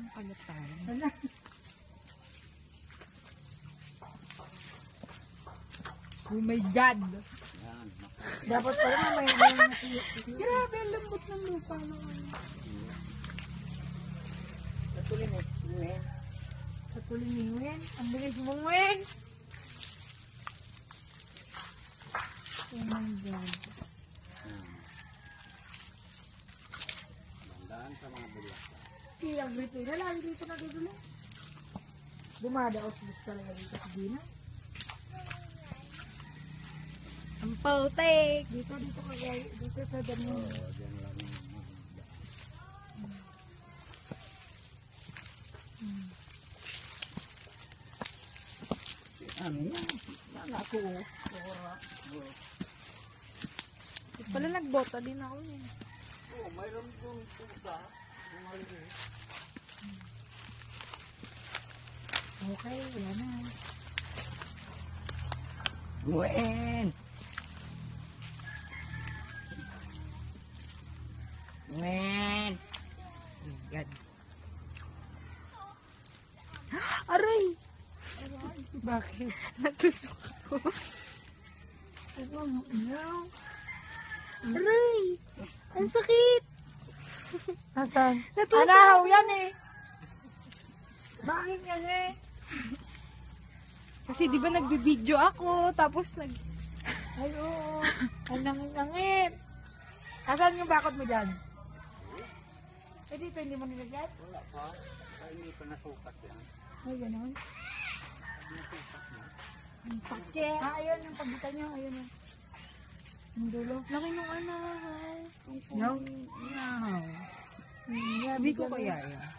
Ang kalatan. Wala. Oh my God! Yan. Dapat pala may Grabe, ang lambot ng lupa. Patuloy mo. Ngwen. Patuloy ni Ngwen. Ang bilis mo, Ngwen. Oh my God. Bandaan sa mga bulak. Silang dito. Lagi dito nagugulo. Dumadaos dito talaga dito sa Dina. Ang pautek! Dito kagay. Dito sa damo. Oo, dyan lang yung ano yan? Yan ako. Pala nagbota din ako eh. Oo, mayroon kong pusa. Okay, wala na. Gwen! Gwen! Oh my God. Aray! Bakit? Natusok ako. Ano? Ano? Aray! Ang sakit! Nasaan? Natusok Anahaw ako. yan eh. Bakit yan eh? Kasi di ba nagbibideo ako, tapos Ay oo. Ang nangit. Nasaan yung bakod mo dyan? Eh dito hindi mo nilagyan? Wala pa. Kaya hindi pa nasukat yan. Ay gano'n. Nasukat na. Ang sakit. Ah, ayun yung pagitan niya. Ayun yung. Yung dulo. laki nung anahaw. Yung? Anahaw. Yung Sabi ko kaya yan.